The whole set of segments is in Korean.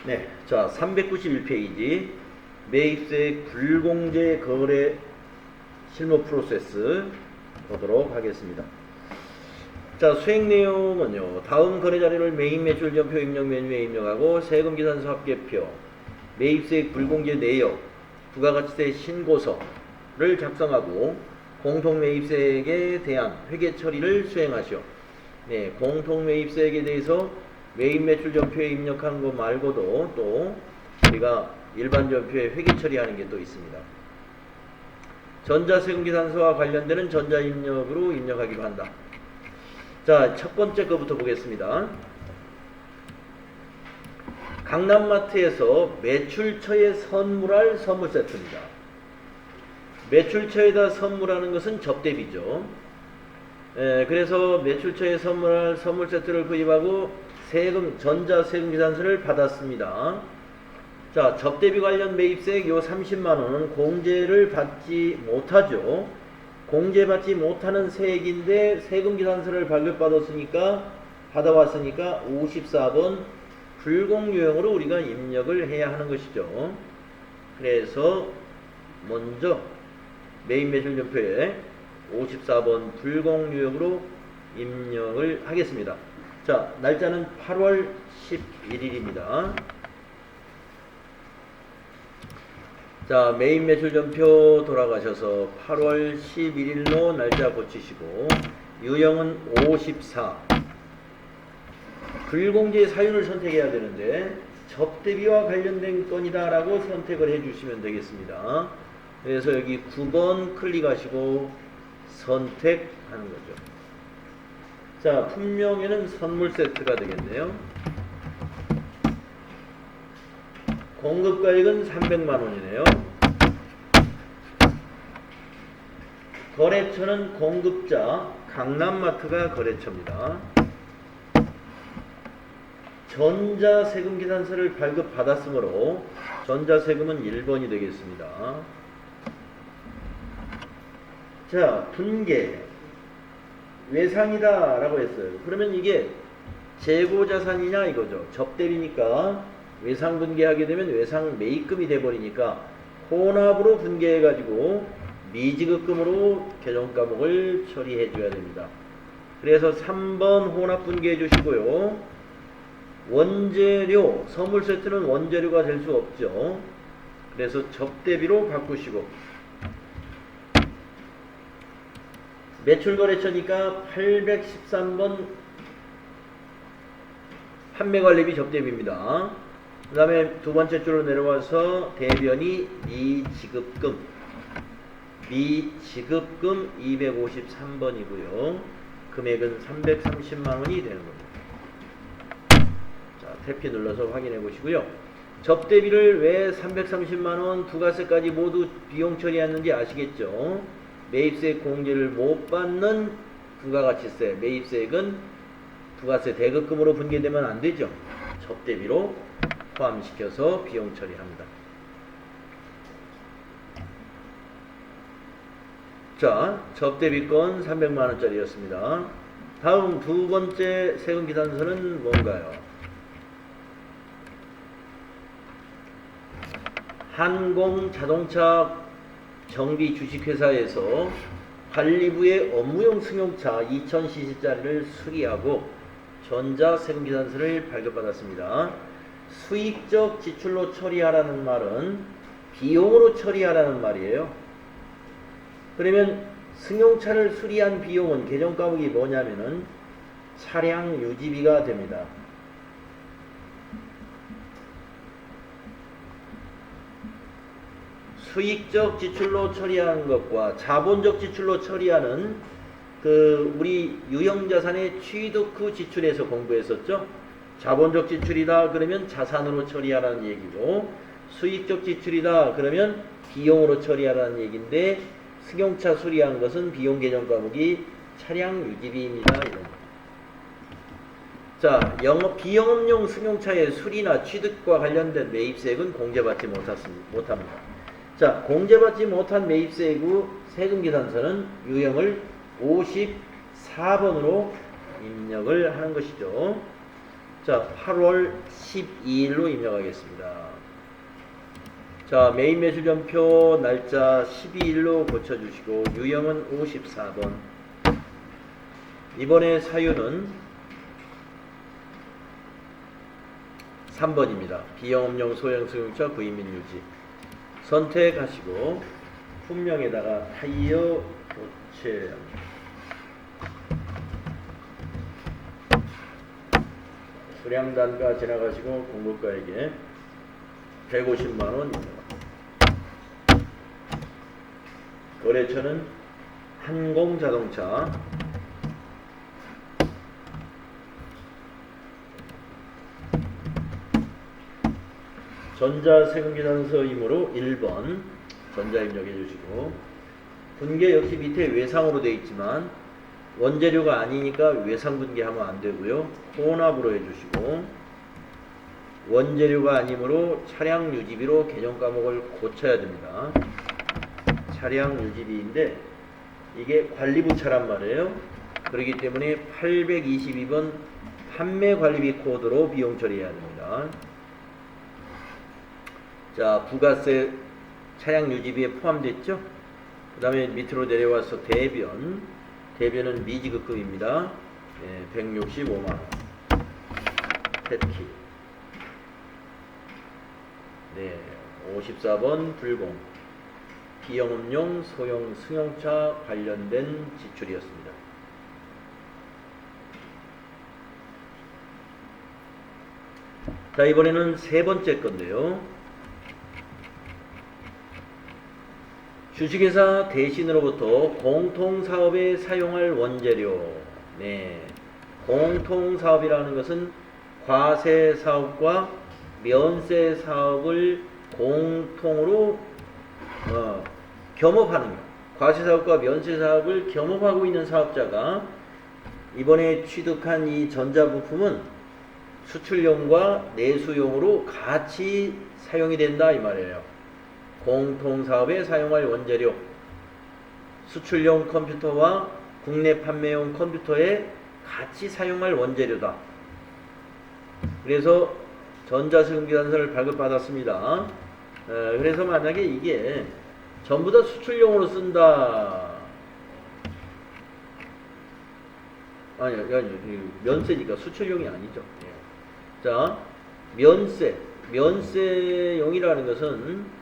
네, 자 391페이지 매입세 불공제 거래 실무 프로세스 보도록 하겠습니다. 자, 수행 내용은요. 다음 거래 자료를 매입 매출 전표 입력 메뉴에 입력하고 세금 계산서 합계표, 매입세 불공제 내역, 부가가치세 신고서를 작성하고 공통 매입세액에 대한 회계 처리를 수행하시오. 네, 공통 매입세액에 대해서 매입 매출 전표에 입력하는 것 말고도 또 우리가 일반 전표에 회계 처리하는 게 또 있습니다. 전자세금 계산서와 관련되는 전자입력으로 입력하기도 한다. 자, 첫 번째 거부터 보겠습니다. 강남마트에서 매출처에 선물할 선물 세트입니다. 매출처에다 선물하는 것은 접대비죠. 그래서 매출처에 선물할 선물 세트를 구입하고 전자세금 계산서를 받았습니다. 자, 접대비 관련 매입세액 요 30만원은 공제를 받지 못하죠. 공제받지 못하는 세액인데 세금 계산서를 받았으니까 54번 불공유형으로 우리가 입력을 해야 하는 것이죠. 그래서 먼저 매입 매출 전표에 54번 불공유형으로 입력을 하겠습니다. 자, 날짜는 8월 11일입니다. 자, 매입 매출 전표 돌아가셔서 8월 11일로 날짜 고치시고 유형은 54. 불공제 사유를 선택해야 되는데 접대비와 관련된 건이다 라고 선택을 해주시면 되겠습니다. 그래서 여기 9번 클릭하시고 선택하는 거죠. 자, 품명에는 선물 세트가 되겠네요. 공급가액은 300만원이네요. 거래처는 공급자 강남마트가 거래처입니다. 전자세금 계산서를 발급받았으므로 전자세금은 1번이 되겠습니다. 자, 분계 외상이다 라고 했어요. 그러면 이게 재고자산이냐 이거죠. 접대비니까 외상 분계하게 되면 외상 매입금이 돼버리니까 혼합으로 분계해가지고 미지급금으로 계정과목을 처리해 줘야 됩니다. 그래서 3번 혼합 분계해 주시고요. 원재료, 선물 세트는 원재료가 될 수 없죠. 그래서 접대비로 바꾸시고 매출거래처니까 813번 판매관리비 접대비입니다. 그 다음에 두 번째 줄로 내려와서 대변이 미지급금 253번이고요. 금액은 330만원이 되는 겁니다. 자, 탭키 눌러서 확인해 보시고요. 접대비를 왜 330만원 부가세까지 모두 비용 처리했는지 아시겠죠? 매입세 공제를 못 받는 부가가치세, 매입세액은 부가세 대급금으로 분계되면 안 되죠. 접대비로 포함시켜서 비용 처리합니다. 자, 접대비건 300만원짜리였습니다. 다음 두 번째 세금 계산서는 뭔가요? 한공자동차 정비 주식회사에서 관리부의 업무용 승용차 2000cc짜리를 수리하고 전자세금 계산서를 발급받았습니다. 수익적 지출로 처리하라는 말은 비용으로 처리하라는 말이에요. 그러면 승용차를 수리한 비용은 계정과목이 뭐냐면은 차량 유지비가 됩니다. 수익적 지출로 처리하는 것과 자본적 지출로 처리하는 우리 유형자산의 취득 후 지출에서 공부했었죠. 자본적 지출이다 그러면 자산으로 처리하라는 얘기고, 수익적 지출이다 그러면 비용으로 처리하라는 얘기인데, 승용차 수리한 것은 비용 계정 과목이 차량 유지비입니다. 이런 거. 자, 비영업용 승용차의 수리나 취득과 관련된 매입세액은 공제받지 못합니다. 자, 공제받지 못한 매입세액 후 세금 계산서는 유형을 54번으로 입력을 하는 것이죠. 자, 8월 12일로 입력하겠습니다. 자, 메인 매출전표 날짜 12일로 고쳐주시고 유형은 54번. 이번에 사유는 3번입니다. 비영업용 소형 승용차 구입 및 유지. 선택하시고 품명에다가 타이어 교체. 수량단가 지나가시고 공급가에게 150만원. 거래처는 한공자동차. 전자세금계산서이므로 1번 전자 입력해 주시고, 분계 역시 밑에 외상으로 되어 있지만 원재료가 아니니까 외상 분계하면 안 되고요. 혼합으로 해주시고, 원재료가 아니므로 차량 유지비로 개정 과목을 고쳐야 됩니다. 차량 유지비인데 이게 관리부 차란 말이에요. 그렇기 때문에 822번 판매관리비 코드로 비용 처리해야 됩니다. 자, 부가세 차량 유지비에 포함됐죠? 그 다음에 밑으로 내려와서 대변은 미지급금입니다. 165만원. 패키. 54번 불공. 비영업용 소형 승용차 관련된 지출이었습니다. 자, 이번에는 세 번째 건데요. 주식회사 대신으로부터 공통사업에 사용할 원재료. 공통사업이라는 것은 과세사업과 면세사업을 공통으로 겸업하는 것. 과세사업과 면세사업을 겸업하고 있는 사업자가 이번에 취득한 이 전자부품은 수출용과 내수용으로 같이 사용이 된다 이 말이에요. 공통사업에 사용할 원재료, 수출용 컴퓨터와 국내 판매용 컴퓨터에 같이 사용할 원재료다. 그래서 전자세금계산서를 발급받았습니다. 그래서 만약에 이게 전부 다 수출용으로 쓴다. 아니, 면세니까 수출용이 아니죠. 자, 면세용이라는 것은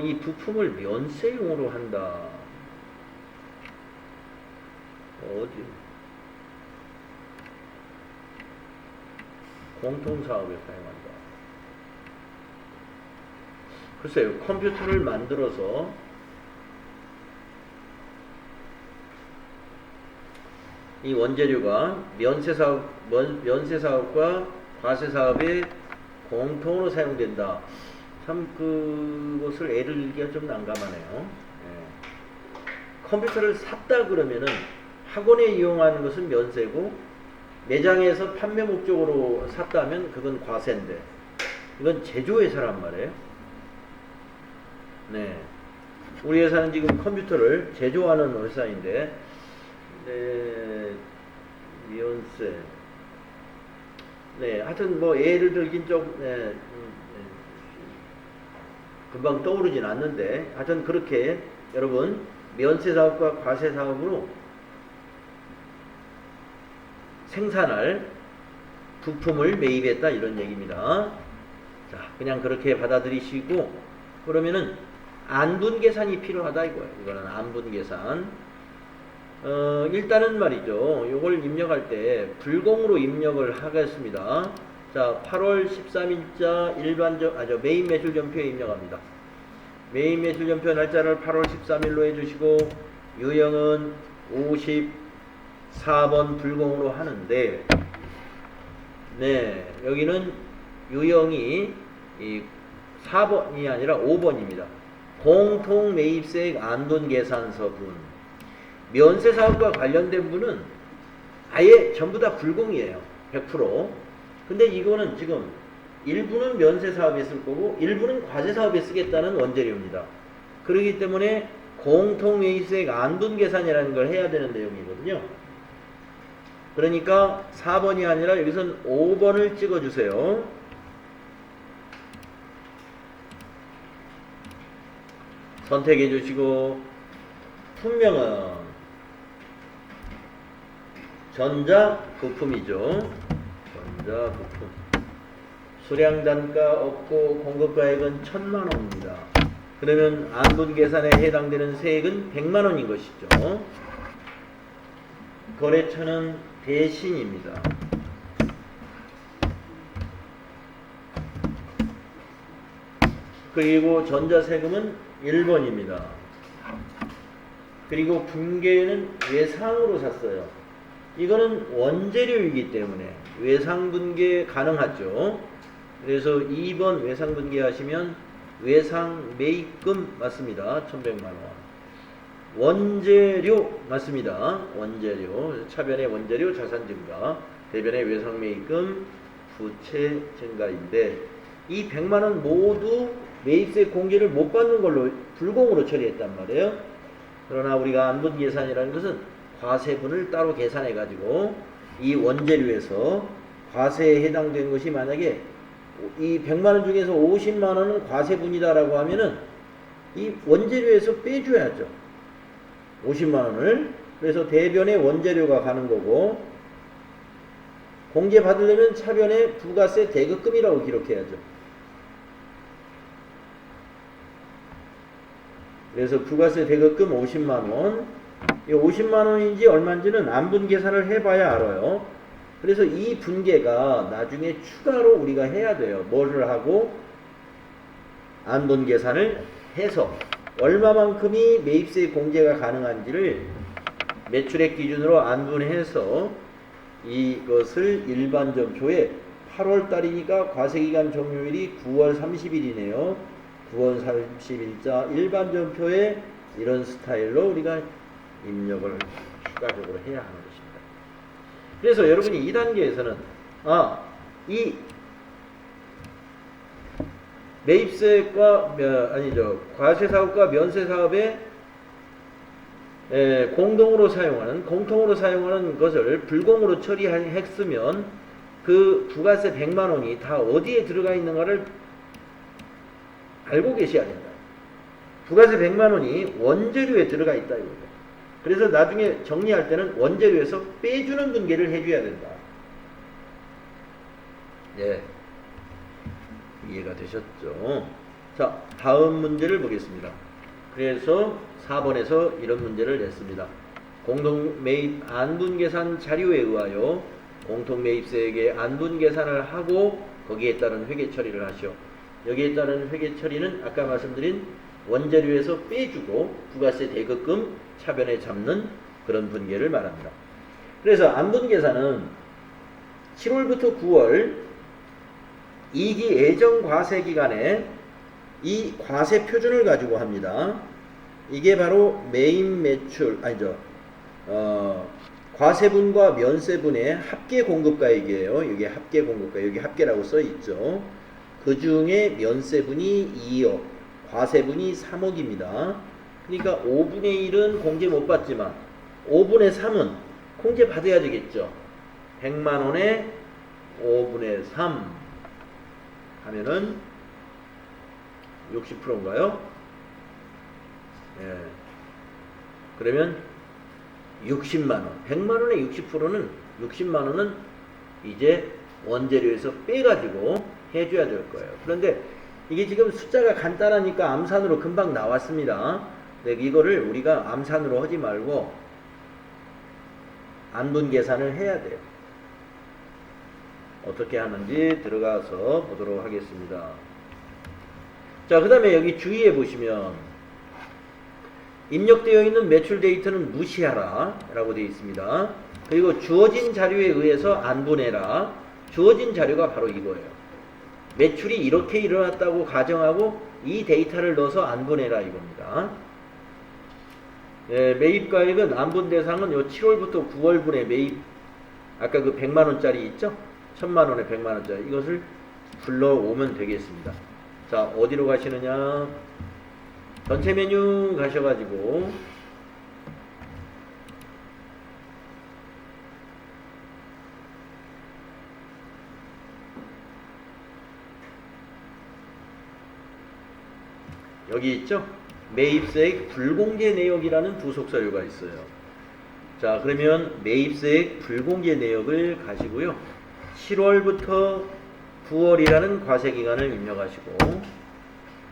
이 부품을 면세용으로 한다. 어디? 공통사업에 사용한다. 글쎄요, 컴퓨터를 만들어서 이 원재료가 면세사업과 과세사업에 공통으로 사용된다. 참 그것을 애를 들기가 좀 난감하네요. 컴퓨터를 샀다 그러면은 학원에 이용하는 것은 면세고, 매장에서 판매 목적으로 샀다면 그건 과세인데, 이건 제조회사란 말이에요. 우리 회사는 지금 컴퓨터를 제조하는 회사인데, 면세. 하여튼 뭐 예를 들긴 좀 금방 떠오르진 않는데, 하여튼 그렇게 여러분 면세사업과 과세사업으로 생산할 부품을 매입했다 이런 얘기입니다. 자, 그냥 그렇게 받아들이시고, 그러면은 안분계산이 필요하다 이거예요. 이거는 안분계산. 일단은 말이죠. 요걸 입력할 때 불공으로 입력을 하겠습니다. 자, 8월 13일자 메인 매출전표에 입력합니다. 메인 매출전표 날짜를 8월 13일로 해주시고, 유형은 54번 불공으로 하는데, 여기는 유형이 4번이 아니라 5번입니다. 공통매입세액 안돈계산서분. 면세사업과 관련된 분은 아예 전부 다 불공이에요. 100%. 근데 이거는 지금 일부는 면세사업에 쓸 거고 일부는 과세사업에 쓰겠다는 원재료입니다. 그렇기 때문에 공통매입세액 안분계산이라는 걸 해야 되는 내용이거든요. 그러니까 4번이 아니라 여기서는 5번을 찍어주세요. 선택해 주시고 품명은 전자부품이죠. 전자부품. 수량단가 없고 공급가액은 1000만원입니다. 그러면 안분계산에 해당되는 세액은 100만원인 것이죠. 거래처는 대신입니다. 그리고 전자세금은 1번입니다. 그리고 분계는 외상으로 샀어요. 이거는 원재료이기 때문에 외상분계 가능하죠. 그래서 2번 외상분계 하시면 외상 매입금 맞습니다. 1100만원. 원재료 맞습니다. 원재료. 차변의 원재료 자산 증가, 대변의 외상 매입금 부채 증가인데 이 100만원 모두 매입세 공제를 못 받는 걸로 불공으로 처리했단 말이에요. 그러나 우리가 안분 계산이라는 것은 과세분을 따로 계산해 가지고 이 원재료에서 과세에 해당되는 것이 만약에 이 100만원 중에서 50만원은 과세분이다라고 하면은 이 원재료에서 빼줘야죠. 50만원을. 그래서 대변에 원재료가 가는 거고, 공제 받으려면 차변에 부가세 대급금이라고 기록해야죠. 그래서 부가세 대급금 50만원. 이 50만원인지 얼마인지는 안분 계산을 해봐야 알아요. 그래서 이 분계가 나중에 추가로 우리가 해야 돼요. 뭐를 하고? 안분 계산을 해서 얼마만큼이 매입세 공제가 가능한지를 매출액 기준으로 안분해서 이것을 일반점표에 8월달이니까 과세기간 종료일이 9월 30일이네요. 9월 30일자 일반점표에 이런 스타일로 우리가 입력을 추가적으로 해야 하는 것입니다. 그래서 여러분이 2단계에서는 이 매입세과 과세사업과 면세사업에 공통으로 사용하는 것을 불공으로 처리했으면 그 부가세 100만원이 다 어디에 들어가 있는가를 알고 계셔야 된다. 부가세 100만원이 원재료에 들어가 있다 이거죠. 그래서 나중에 정리할 때는 원재료에서 빼주는 분계를 해줘야 된다. 네. 이해가 되셨죠? 자, 다음 문제를 보겠습니다. 그래서 4번에서 이런 문제를 냈습니다. 공동매입 안분계산 자료에 의하여 공통매입세액의 안분계산을 하고 거기에 따른 회계처리를 하시오. 여기에 따른 회계처리는 아까 말씀드린 원재료에서 빼주고 부가세 대급금 차변에 잡는 그런 분계를 말합니다. 그래서 안분계산은 7월부터 9월 2기 예정 과세 기간에 이 과세 표준을 가지고 합니다. 이게 바로 매입 매출 과세분과 면세분의 합계 공급가액이에요. 이게 합계 공급가, 여기 합계라고 써 있죠. 그 중에 면세분이 2억, 과세분이 3억입니다. 그러니까 5분의 1은 공제 못 받지만 5분의 3은 공제 받아야 되겠죠. 100만원에 5분의 3 하면은 60%인가요? 예. 그러면 60만원. 100만원의 60%는 60만원은 이제 원재료에서 빼가지고 해줘야 될 거예요. 그런데 이게 지금 숫자가 간단하니까 암산으로 금방 나왔습니다. 근데 이거를 우리가 암산으로 하지 말고 안분 계산을 해야 돼요. 어떻게 하는지 들어가서 보도록 하겠습니다. 자, 그 다음에 여기 주의해 보시면 입력되어 있는 매출 데이터는 무시하라 라고 되어 있습니다. 그리고 주어진 자료에 의해서 안분해라. 주어진 자료가 바로 이거예요. 매출이 이렇게 일어났다고 가정하고 이 데이터를 넣어서 안분해라 이겁니다. 매입가액은 안분 대상은 요 7월부터 9월분의 매입, 아까 그 100만원짜리 있죠? 1000만원에 100만원짜리 이것을 불러오면 되겠습니다. 자, 어디로 가시느냐? 전체 메뉴 가셔가지고 여기 있죠? 매입세액 불공개 내역이라는 부속 서류가 있어요. 자, 그러면 매입세액 불공개 내역을 가지고요. 7월부터 9월이라는 과세기간을 입력하시고,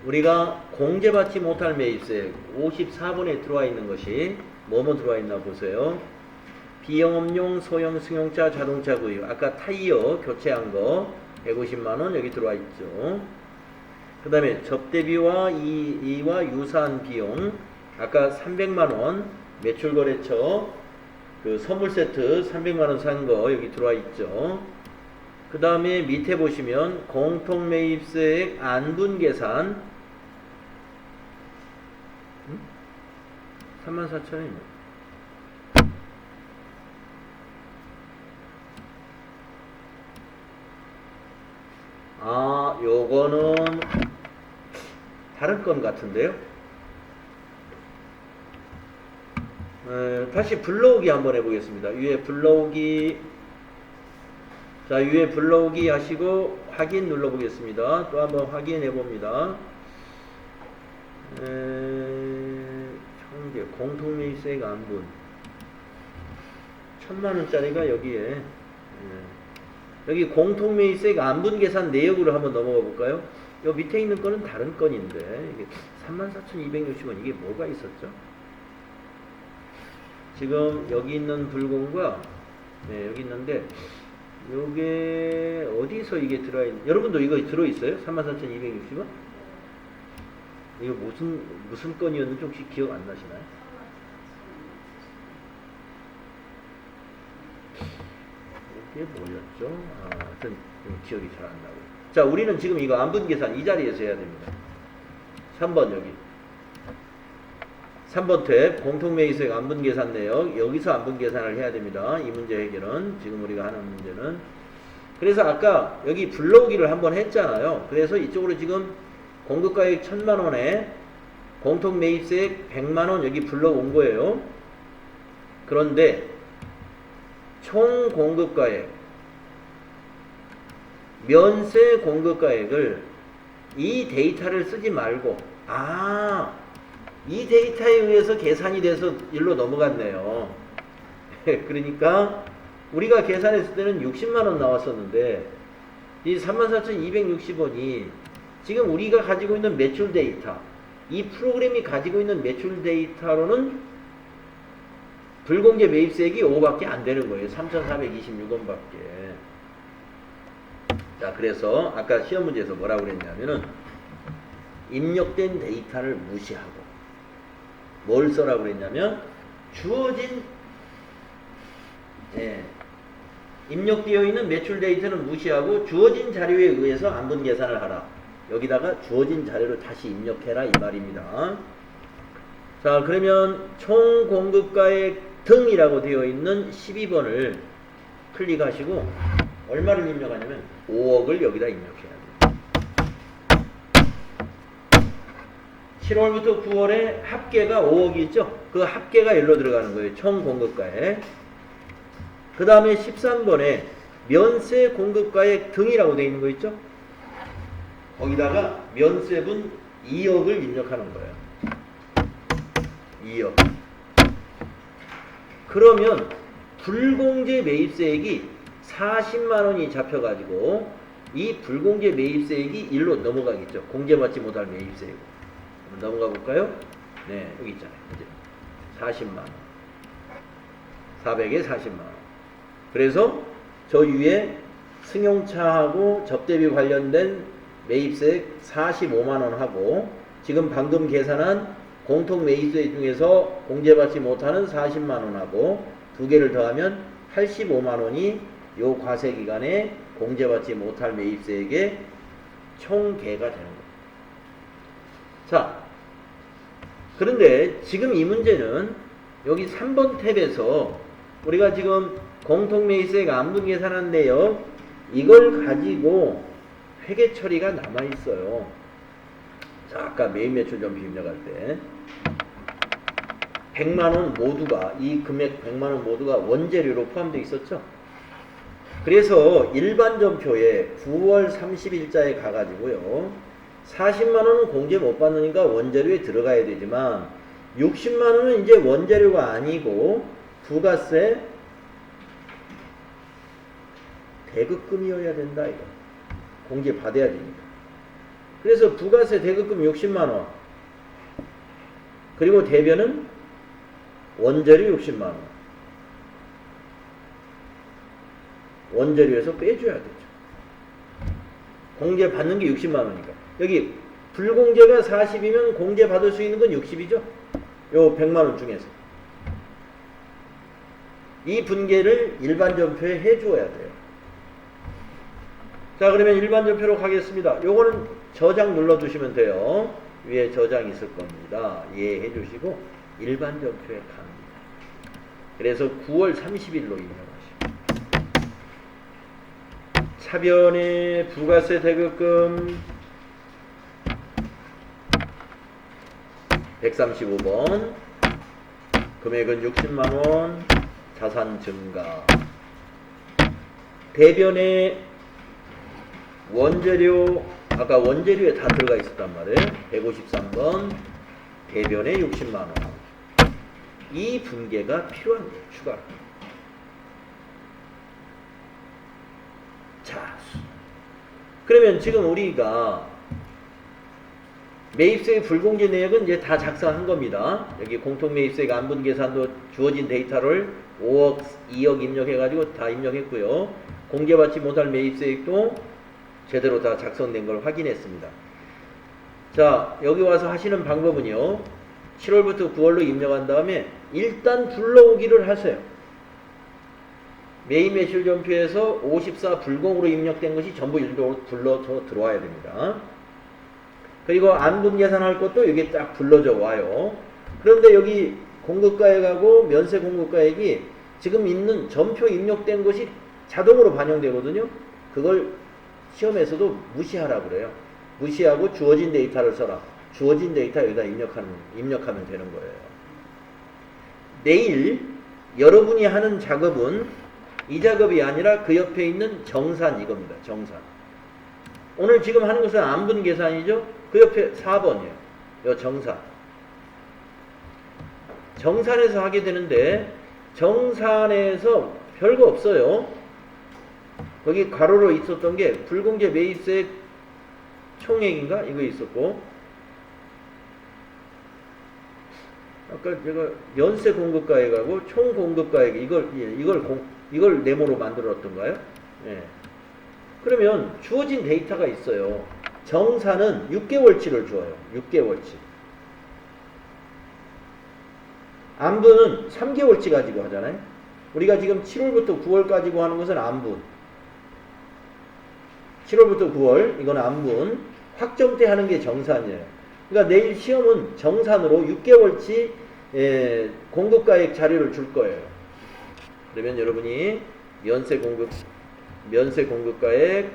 우리가 공제받지 못할 매입세액 54번에 들어와 있는 것이 뭐뭐 들어와 있나 보세요. 비영업용 소형 승용차 자동차 구입, 아까 타이어 교체한 거 150만원 여기 들어와 있죠. 그 다음에 접대비와 이와 유사한 비용, 아까 300만원 매출거래처 그 선물 세트 300만원 산 거 여기 들어와 있죠. 그 다음에 밑에 보시면 공통매입세액 안분계산 34,000원이네. 아, 요거는 다른 건 같은데요. 다시 불러오기 한번 해보겠습니다. 위에 불러오기, 자, 위에 불러오기 하시고 확인 눌러보겠습니다. 또 한번 확인해 봅니다. 총계 공통매입세액 안분 1000만원짜리가 여기에, 여기 공통매입세액 안분계산 내역으로 한번 넘어가 볼까요? 요 밑에 있는 거는 다른 건인데 이게 34,260원 이게 뭐가 있었죠? 지금 여기 있는 불공과 여기 있는데 요게 어디서 이게 들어있는, 여러분도 이거 들어있어요? 34,260원? 이거 무슨 건이었는지 혹시 기억 안 나시나요? 이게 뭐였죠? 하여튼 기억이 잘 안 나고. 자, 우리는 지금 이거 안분계산 이 자리에서 해야 됩니다. 3번 여기. 3번 탭 공통매입세액 안분계산 내역, 여기서 안분계산을 해야 됩니다. 이 문제 해결은, 지금 우리가 하는 문제는. 그래서 아까 여기 불러오기를 한번 했잖아요. 그래서 이쪽으로 지금 공급가액 1000만원에 공통매입세액 100만원 여기 불러온 거예요. 그런데 총 공급가액, 면세 공급가액을 이 데이터를 쓰지 말고, 이 데이터에 의해서 계산이 돼서 일로 넘어갔네요. 그러니까 우리가 계산했을 때는 60만원 나왔었는데 이 34,260원이 지금 우리가 가지고 있는 매출 데이터, 이 프로그램이 가지고 있는 매출 데이터로는 불공제 매입세액이 5밖에 안 되는 거예요. 3,426원밖에. 자, 그래서 아까 시험 문제에서 뭐라고 그랬냐면은 입력된 데이터를 무시하고 뭘 써라고 그랬냐면 주어진 입력되어 있는 매출 데이터는 무시하고 주어진 자료에 의해서 안분 계산을 하라. 여기다가 주어진 자료를 다시 입력해라 이 말입니다. 자, 그러면 총 공급가액 등이라고 되어 있는 12번을 클릭하시고 얼마를 입력하냐면 5억을 여기다 입력해야 돼요. 7월부터 9월에 합계가 5억이 있죠? 그 합계가 일로 들어가는 거예요. 총 공급가액. 그 다음에 13번에 면세 공급가액 등이라고 되어 있는 거 있죠? 거기다가 면세분 2억을 입력하는 거예요. 2억. 그러면 불공제 매입세액이 40만원이 잡혀가지고 이 불공제 매입세액이 일로 넘어가겠죠. 공제받지 못할 매입세액. 넘어가 볼까요? 네, 여기 있잖아요. 이제 40만원. 400에 40만원. 그래서 저 위에 승용차하고 접대비 관련된 매입세액 45만원 하고 지금 방금 계산한 공통 매입세액 중에서 공제받지 못하는 40만원 하고 두 개를 더하면 85만원이 요 과세기간에 공제받지 못할 매입세액의 총계가 되는 거예요. 자, 그런데 지금 이 문제는 여기 3번 탭에서 우리가 지금 공통매입세액 안분계산한 내역 이걸 가지고 회계 처리가 남아 있어요. 자, 아까 매입매출점수 입력할 때 100만원 모두가, 이 금액 100만원 모두가 원재료로 포함되어 있었죠. 그래서 일반 점표에 9월 30일자에 가가지고요 40만원은 공제 못 받으니까 원자료에 들어가야 되지만 60만원은 이제 원자료가 아니고 부가세 대급금이어야 된다 이거. 공제 받아야 되니까. 그래서 부가세 대급금 60만원 그리고 대변은 원자료 60만원 원자료에서 빼줘야 되죠. 공제 받는 게 60만원이니까 여기 불공제가 40이면 공제 받을 수 있는 건 60이죠. 요 100만원 중에서 이 분계를 일반전표에 해주어야 돼요. 자, 그러면 일반전표로 가겠습니다. 요거는 저장 눌러주시면 돼요. 위에 저장 있을 겁니다. 이해해 주시고 일반전표에 갑니다. 그래서 9월 30일로 입력하시고 차변의 부가세 대급금 135번 금액은 60만원 자산 증가 대변의 원재료 아까 원재료에 다 들어가 있었단 말이에요. 153번 대변에 60만원 이 분계가 필요한 거예요. 추가로. 자, 그러면 지금 우리가 매입세의 불공제 내역은 이제 다 작성한 겁니다. 여기 공통매입세액 안분계산도 주어진 데이터를 5억, 2억 입력해가지고 다 입력했고요. 공개받지 못할 매입세액도 제대로 다 작성된 걸 확인했습니다. 자, 여기 와서 하시는 방법은요. 7월부터 9월로 입력한 다음에 일단 불러오기를 하세요. 매입매출전표에서 54 불공으로 입력된 것이 전부 일로 불러서 들어와야 됩니다. 그리고 안분계산할 것도 여기 딱 불러져 와요. 그런데 여기 공급가액하고 면세 공급가액이 지금 있는 전표 입력된 것이 자동으로 반영되거든요. 그걸 시험에서도 무시하라고 그래요. 무시하고 주어진 데이터를 써라. 주어진 데이터 여기다 입력하면 되는 거예요. 내일 여러분이 하는 작업은 이 작업이 아니라 그 옆에 있는 정산 이겁니다. 정산. 오늘 지금 하는 것은 안분 계산이죠. 그 옆에 4번이에요. 요 정산. 정산에서 하게 되는데 정산에서 별거 없어요. 거기 가로로 있었던 게 불공제 매입세액 총액인가? 이거 있었고 아까 제가 연세 공급가액하고 총 공급가액 이걸 네모로 만들었던가요? 예. 그러면 주어진 데이터가 있어요. 정산은 6개월치를 줘요. 6개월치. 안분은 3개월치 가지고 하잖아요. 우리가 지금 7월부터 9월 가지고 하는 것은 안분. 7월부터 9월 이건 안분. 확정때 하는 게 정산이에요. 그러니까 내일 시험은 정산으로 6개월치 공급가액 자료를 줄 거예요. 그러면 여러분이 면세 공급가액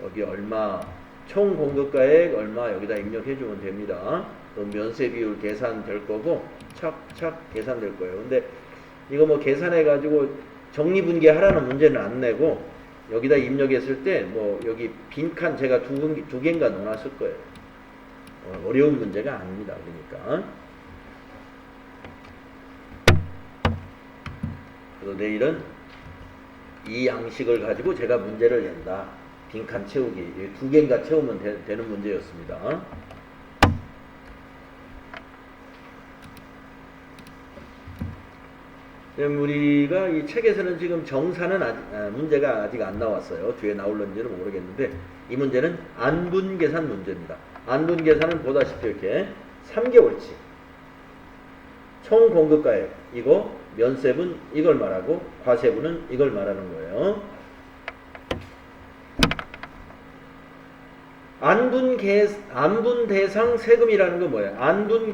여기 얼마, 총 공급가액 얼마 여기다 입력해 주면 됩니다. 그럼 면세 비율 계산될 거고 착착 계산될 거예요. 근데 이거 뭐 계산해 가지고 정리분계 하라는 문제는 안 내고 여기다 입력했을 때 뭐 여기 빈칸 제가 두 개인가 넣어놨을 거예요. 어려운 문제가 아닙니다. 그러니까. 그래서 내일은 이 양식을 가지고 제가 문제를 낸다. 빈칸 채우기. 두 개인가 채우면 되는 문제였습니다. 우리가 이 책에서는 지금 정산은 문제가 아직 안 나왔어요. 뒤에 나올는지는 모르겠는데 이 문제는 안분계산 문제입니다. 안분계산은 보다시피 이렇게 3개월치 총 공급가액 이거 면세분 이걸 말하고 과세분은 이걸 말하는 거예요. 안분 대상 세금이라는 건 뭐예요? 안분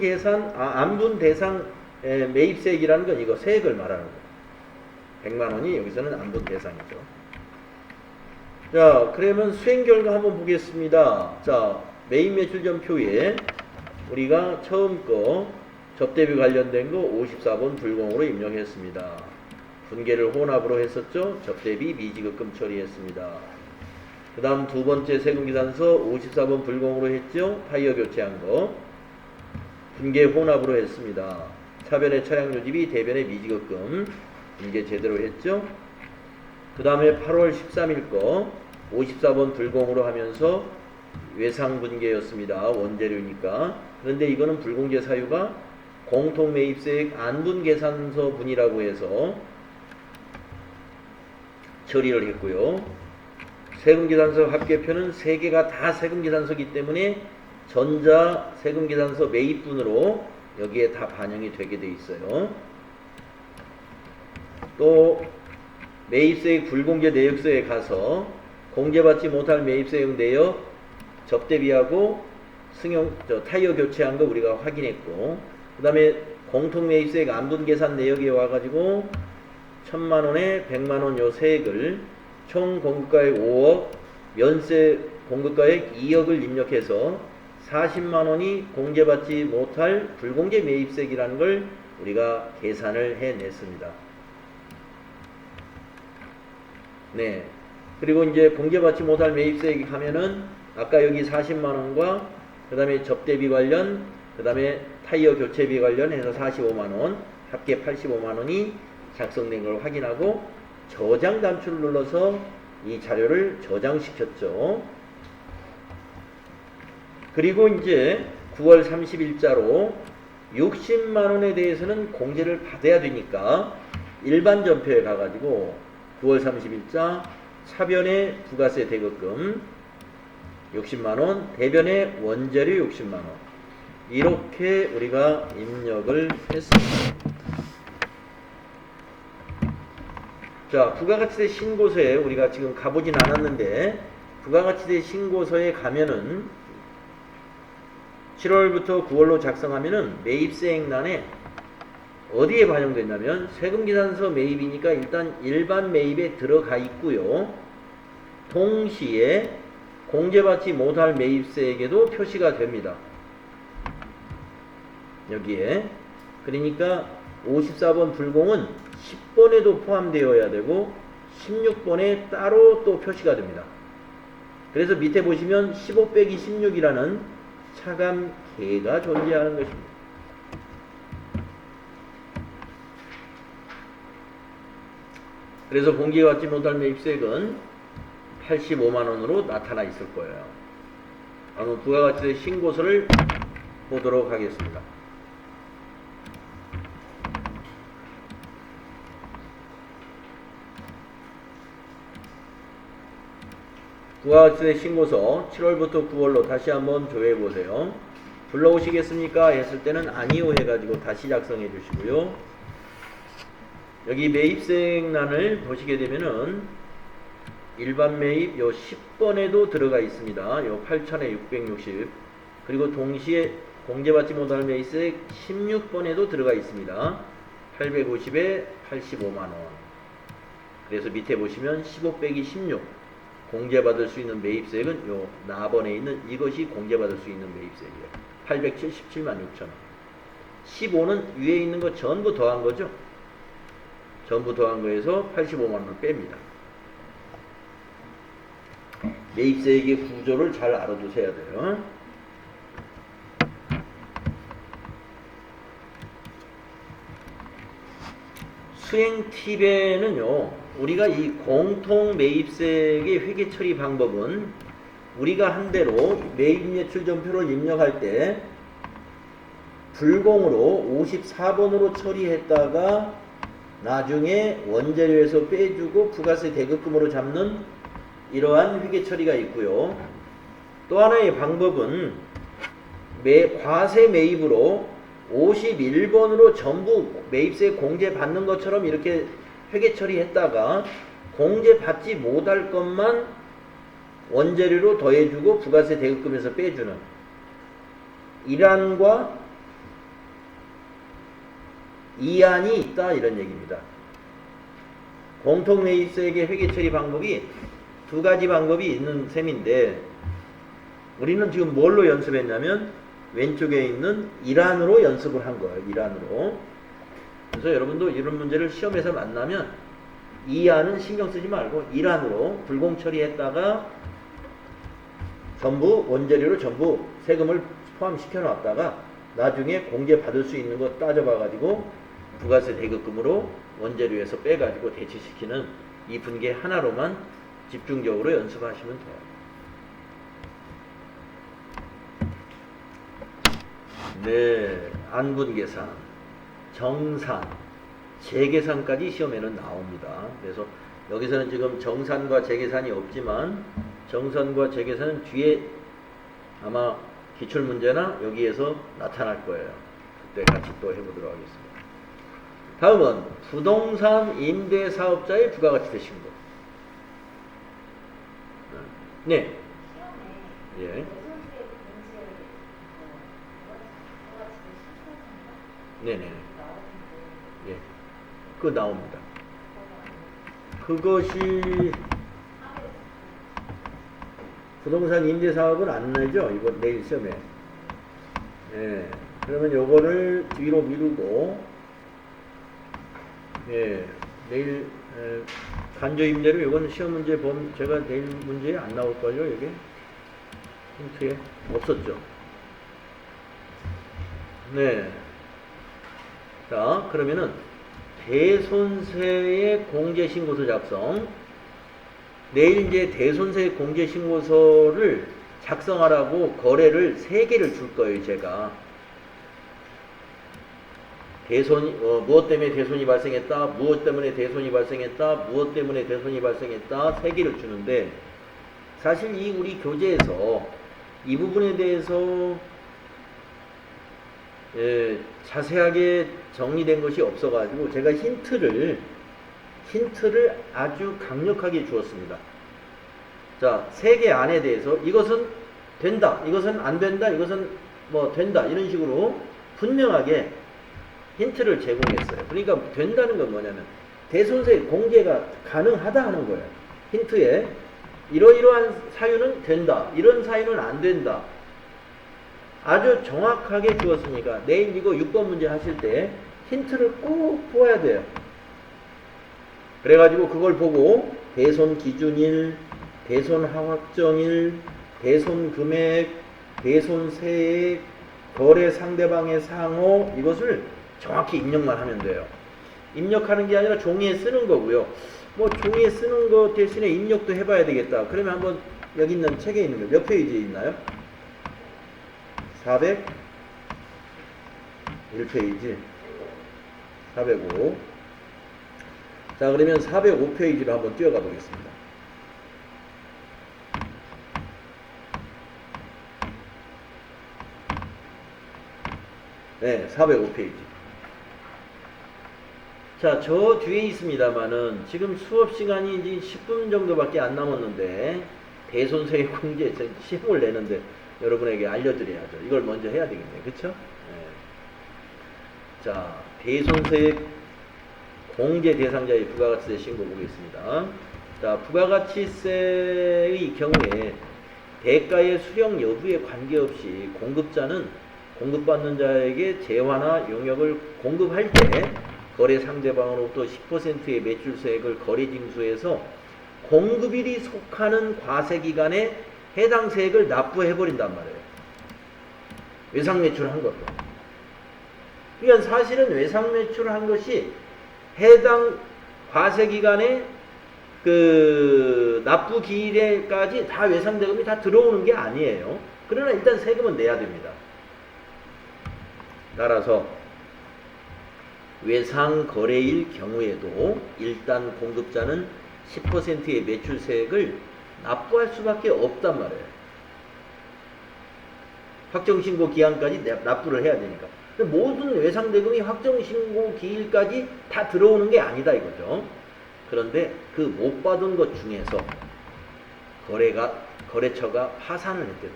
대상 매입세액이라는 건 이거 세액을 말하는 거예요. 100만 원이 여기서는 안분 대상이죠. 자, 그러면 수행 결과 한번 보겠습니다. 자, 매입매출전표에 우리가 처음 거 접대비 관련된 거 54번 불공으로 입력했습니다. 분계를 혼합으로 했었죠. 접대비 미지급금 처리했습니다. 그 다음 두 번째 세금계산서 54번 불공으로 했죠. 타이어 교체한 거. 분계 혼합으로 했습니다. 차변의 차량 요집이 대변의 미지급금 분계 제대로 했죠. 그 다음에 8월 13일 거 54번 불공으로 하면서 외상 분계였습니다. 원재료니까. 그런데 이거는 불공제 사유가 공통매입세액 안분계산서 분이라고 해서 처리를 했고요. 세금계산서 합계표는 3개가 다 세금계산서이기 때문에 전자 세금계산서 매입분으로 여기에 다 반영이 되게 돼 있어요. 또 매입세액 불공제 내역서에 가서 공제받지 못할 매입세액 내역 접대비하고 타이어 교체한 거 우리가 확인했고, 그 다음에 공통매입세액 안분계산 내역에 와가지고 1000만원에 100만원 요 세액을 총 공급가액 5억, 면세 공급가액 2억을 입력해서 40만원이 공제받지 못할 불공제 매입세액이라는 걸 우리가 계산을 해냈습니다. 네. 그리고 이제 공제받지 못할 매입세액 하면은 아까 여기 40만원과 그 다음에 접대비 관련, 그 다음에 타이어 교체비 관련해서 45만원, 합계 85만원이 작성된 걸 확인하고 저장 단추를 눌러서 이 자료를 저장시켰죠. 그리고 이제 9월 30일자로 60만원에 대해서는 공제를 받아야 되니까 일반 전표에 가가지고 9월 30일자 차변의 부가세 대급금 60만원, 대변의 원재료 60만원 이렇게 우리가 입력을 했습니다. 자, 부가가치세 신고서에 우리가 지금 가보진 않았는데 부가가치세 신고서에 가면은 7월부터 9월로 작성하면은 매입세액란에 어디에 반영됐냐면 세금계산서 매입이니까 일단 일반 매입에 들어가 있고요. 동시에 공제받지 못할 매입세액에도 표시가 됩니다. 여기에. 그러니까 54번 불공은 10번에도 포함되어야 되고 16번에 따로 또 표시가 됩니다. 그래서 밑에 보시면 15 빼기 16이라는 차감계가 존재하는 것입니다. 그래서 공제받지 못할 매입세액은 85만원으로 나타나 있을 거예요. 한번 부가가치세 신고서를 보도록 하겠습니다. 부가가치세 신고서 7월부터 9월로 다시 한번 조회해 보세요. 불러오시겠습니까? 했을 때는 아니요 해가지고 다시 작성해 주시고요. 여기 매입세액란을 보시게 되면은 일반 매입 요 10번에도 들어가 있습니다. 요 8,000에 660 그리고 동시에 공제받지 못할 매입세액 16번에도 들어가 있습니다. 850에 85만원. 그래서 밑에 보시면 15 빼기 16 공제받을 수 있는 매입세액은 요 나번에 있는 이것이 공제받을 수 있는 매입세액이에요. 877만 6천원. 15는 위에 있는 거 전부 더한 거죠. 전부 더한 거에서 85만원을 뺍니다. 매입세액의 구조를 잘 알아두셔야 돼요. 수행 팁에는요, 우리가 이 공통 매입세액의 회계 처리 방법은 우리가 한 대로 매입 예출 전표를 입력할 때 불공으로 54번으로 처리했다가 나중에 원재료에서 빼주고 부가세 대급금으로 잡는 이러한 회계 처리가 있고요. 또 하나의 방법은 과세 매입으로 51번으로 전부 매입세 공제 받는 것처럼 이렇게 회계 처리했다가 공제 받지 못할 것만 원재료로 더해주고 부가세 대급금에서 빼주는 이란과 이안이 있다 이런 얘기입니다. 공통매입세액의 회계 처리 방법이 두 가지 방법이 있는 셈인데 우리는 지금 뭘로 연습했냐면 왼쪽에 있는 이란으로 연습을 한 거예요. 이란으로. 그래서 여러분도 이런 문제를 시험에서 만나면 이안은 신경 쓰지 말고 이란으로 불공 처리했다가 전부 원재료로 전부 세금을 포함시켜 놨다가 나중에 공제 받을 수 있는 거 따져봐 가지고 부가세 대급금으로 원재료에서 빼 가지고 대체시키는 이 분계 하나로만 집중적으로 연습하시면 돼요. 네, 안분계산, 정산, 재계산까지 시험에는 나옵니다. 그래서 여기서는 지금 정산과 재계산이 없지만 정산과 재계산은 뒤에 아마 기출문제나 여기에서 나타날 거예요. 그때 같이 또 해보도록 하겠습니다. 다음은 부동산 임대사업자의 부가가치세 신고. 네. 예. 네네. 예. 그거 나옵니다. 그것이 부동산 임대사업은 안 내죠? 이번 내일 시험에. 예. 그러면 요거를 뒤로 미루고, 예. 내일, 간조임대로 요거는 시험 문제 제가 내일 문제에 안 나올걸요, 이게? 힌트에? 없었죠? 네. 자, 그러면은 대손세의 공제신고서 작성. 내일 이제 대손세 공제신고서를 작성하라고 거래를 3개를 줄 거예요, 제가. 무엇 때문에 대손이 발생했다, 무엇 때문에 대손이 발생했다, 무엇 때문에 대손이 발생했다, 3개를 주는데, 사실 이 우리 교재에서 이 부분에 대해서 자세하게 정리된 것이 없어가지고 제가 힌트를 아주 강력하게 주었습니다. 자, 3개 안에 대해서 이것은 된다, 이것은 안 된다, 이것은 뭐 된다, 이런 식으로 분명하게 힌트를 제공했어요. 그러니까 된다는 건 뭐냐면 대손세 공제가 가능하다 하는 거예요. 힌트에 이러이러한 사유는 된다, 이런 사유는 안 된다, 아주 정확하게 주었으니까 내일 이거 6번 문제 하실 때 힌트를 꼭 보아야 돼요. 그래가지고 그걸 보고 대손 기준일, 대손 확정일, 대손 금액, 대손 세액, 거래 상대방의 상호, 이것을 정확히 입력만 하면 돼요. 입력하는 게 아니라 종이에 쓰는 거고요. 뭐 종이에 쓰는 거 대신에 입력도 해봐야 되겠다. 그러면 한번 여기 있는 책에 있는 거 몇 페이지에 있나요? 401페이지, 405. 자, 그러면 405페이지로 한번 뛰어가 보겠습니다. 네, 405페이지. 자, 저 뒤에 있습니다만은 지금 수업 시간이 이제 10분 정도밖에 안 남았는데 대손세 공제 시험을 내는데 여러분에게 알려드려야죠. 이걸 먼저 해야 되겠네. 그쵸? 네. 자, 대손세 공제 대상자의 부가가치세 신고 보겠습니다. 자, 부가가치세의 경우에 대가의 수령 여부에 관계없이 공급자는 공급받는 자에게 재화나 용역을 공급할 때 거래 상대방으로부터 10%의 매출세액을 거래징수해서 공급일이 속하는 과세기간에 해당 세액을 납부해버린단 말이에요. 외상매출한 것도. 그러니까 사실은 외상매출한 것이 해당 과세기간에 그 납부기일에까지 다 외상대금이 다 들어오는 게 아니에요. 그러나 일단 세금은 내야 됩니다. 따라서 외상거래일 경우에도 일단 공급자는 10%의 매출세액을 납부할 수밖에 없단 말이에요. 확정신고 기한까지 납부를 해야 되니까. 모든 외상대금이 확정신고 기일까지 다 들어오는 게 아니다 이거죠. 그런데 그 못 받은 것 중에서 거래처가 파산을 했대요.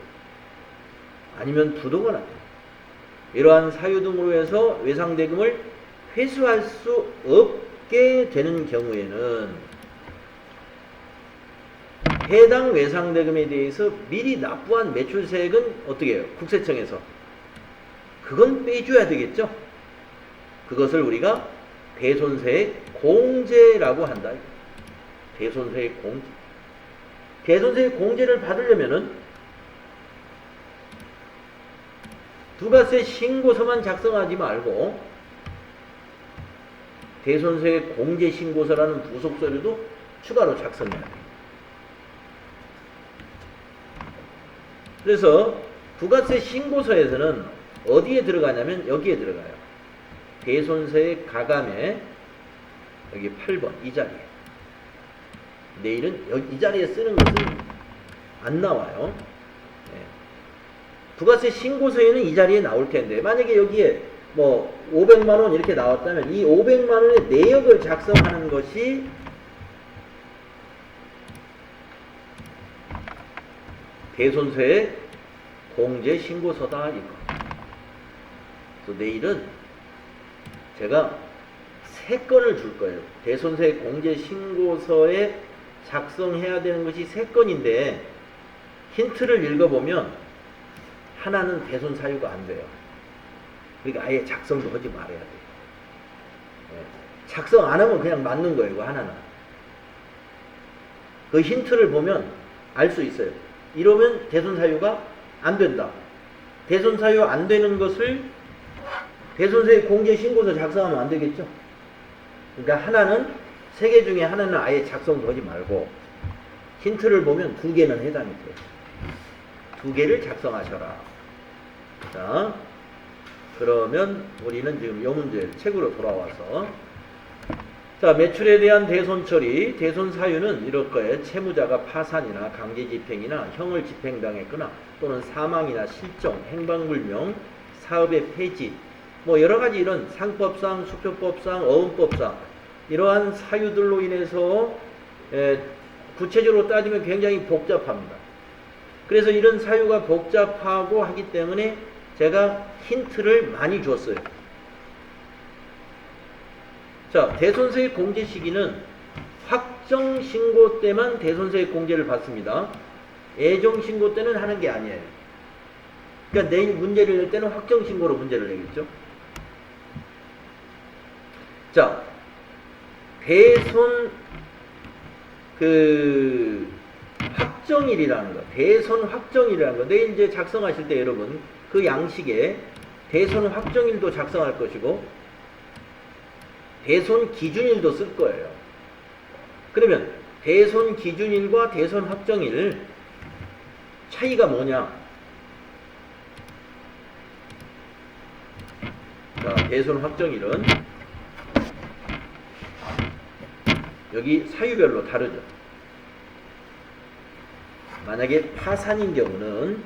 아니면 부도가 났대요. 이러한 사유 등으로 해서 외상대금을 회수할 수 없게 되는 경우에는 해당 외상대금에 대해서 미리 납부한 매출세액은 어떻게 해요? 국세청에서 그건 빼줘야 되겠죠? 그것을 우리가 대손세액 공제라고 한다. 대손세액 공제. 대손세액 공제를 받으려면은 부가세 신고서만 작성하지 말고 대손세 공제 신고서라는 부속 서류도 추가로 작성해야 돼요. 그래서 부가세 신고서에서는 어디에 들어가냐면 여기에 들어가요. 대손세 가감에 여기 8번 이 자리에. 내일은 여기 이 자리에 쓰는 것은 안 나와요. 네. 부가세 신고서에는 이 자리에 나올 텐데 만약에 여기에 뭐 500만원 이렇게 나왔다면 이 500만원의 내역을 작성하는 것이 대손세 공제 신고서다 이거. 그래서 내일은 제가 3건을 줄 거예요. 대손세 공제 신고서에 작성해야 되는 것이 3건인데 힌트를 읽어보면 하나는 대손 사유가 안 돼요. 그러니까 아예 작성도 하지 말아야 돼요. 네. 작성 안 하면 그냥 맞는 거예요. 이거 하나는. 그 힌트를 보면 알 수 있어요. 이러면 대손 사유가 안 된다. 대손 사유 안 되는 것을 대손세 공제 신고서 작성하면 안 되겠죠. 그러니까 하나는 3개 중에 하나는 아예 작성도 하지 말고 힌트를 보면 2개는 해당이 돼요. 2개를 작성하셔라. 자, 그러면 우리는 지금 이 문제 책으로 돌아와서 자, 매출에 대한 대손 처리, 대손 사유는 이럴 거예요. 채무자가 파산이나 강제집행이나 형을 집행당했거나 또는 사망이나 실종, 행방불명, 사업의 폐지, 뭐 여러가지 이런 상법상, 수표법상, 어음법상 이러한 사유들로 인해서 구체적으로 따지면 굉장히 복잡합니다. 그래서 이런 사유가 복잡하고 하기 때문에 제가 힌트를 많이 줬어요. 자, 대손세 공제 시기는 확정신고 때만 대손세 공제를 받습니다. 애정신고 때는 하는 게 아니에요. 그러니까 내일 문제를 낼 때는 확정신고로 문제를 내겠죠. 자, 대손 확정일이라는 거, 대손 확정일이라는 거, 내일 이제 작성하실 때 여러분 그 양식에 대손 확정일도 작성할 것이고 대손 기준일도 쓸 거예요. 그러면 대손 기준일과 대손 확정일 차이가 뭐냐? 자, 대손 확정일은 여기 사유별로 다르죠. 만약에 파산인 경우는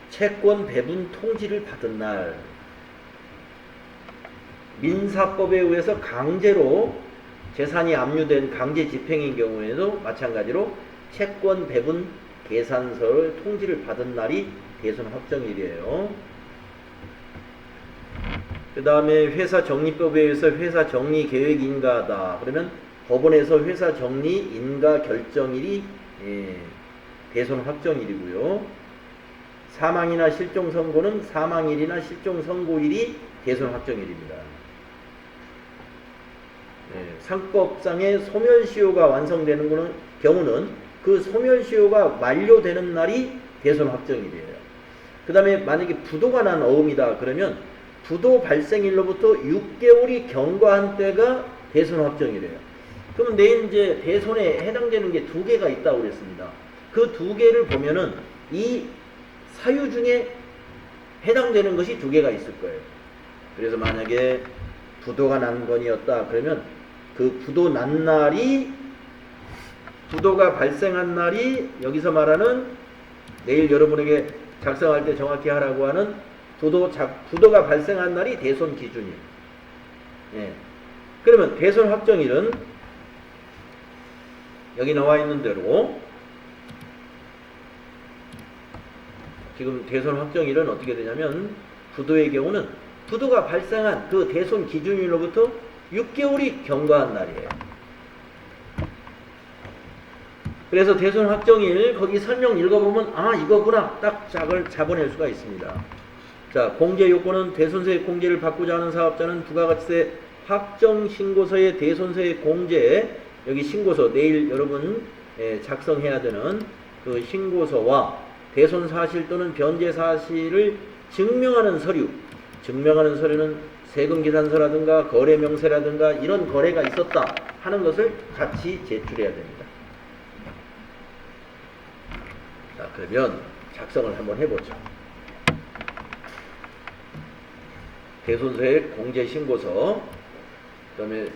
채권 배분 통지를 받은 날, 민사법에 의해서 강제로 재산이 압류된 강제 집행인 경우에도 마찬가지로 채권 배분 계산서를 통지를 받은 날이 대손 확정일이에요. 그 다음에 회사 정리법에 의해서 회사 정리 계획 인가다. 그러면 법원에서 회사 정리 인가 결정일이 대손 확정일이고요. 사망이나 실종 선고는 사망일이나 실종 선고일이 대손 확정일입니다. 상법상의 소멸시효가 완성되는 경우는 그 소멸시효가 만료되는 날이 대손 확정일이에요. 그 다음에 만약에 부도가 난 어음이다 그러면 부도 발생일로부터 6개월이 경과한 때가 대손 확정일이에요. 그럼 내일 이제 대손에 해당되는 게 2개가 있다고 그랬습니다. 그 2개를 보면은 이 사유 중에 해당되는 것이 2개가 있을 거예요. 그래서 만약에 부도가 난 건이었다 그러면 그 부도 난 날이, 부도가 발생한 날이 여기서 말하는 내일 여러분에게 작성할 때 정확히 하라고 하는 부도가 발생한 날이 대손 기준일. 예. 그러면 대손 확정일은 여기 나와 있는 대로 지금 대손 확정일은 어떻게 되냐면 부도의 경우는 부도가 발생한 그 대손 기준일로부터 6개월이 경과한 날이에요. 그래서 대손 확정일 거기 설명 읽어보면 아 이거구나 딱 잡아낼 수가 있습니다. 자, 공제 요건은 대손세 공제를 받고자 하는 사업자는 부가가치세 확정신고서의 대손세 공제, 여기 신고서 내일 여러분 작성해야 되는 그 신고서와 대손 사실 또는 변제 사실을 증명하는 서류. 증명하는 서류는 세금계산서라든가 거래명세라든가 이런 거래가 있었다 하는 것을 같이 제출해야 됩니다. 자, 그러면 작성을 한번 해보죠. 대손소액 공제신고서, 그 다음에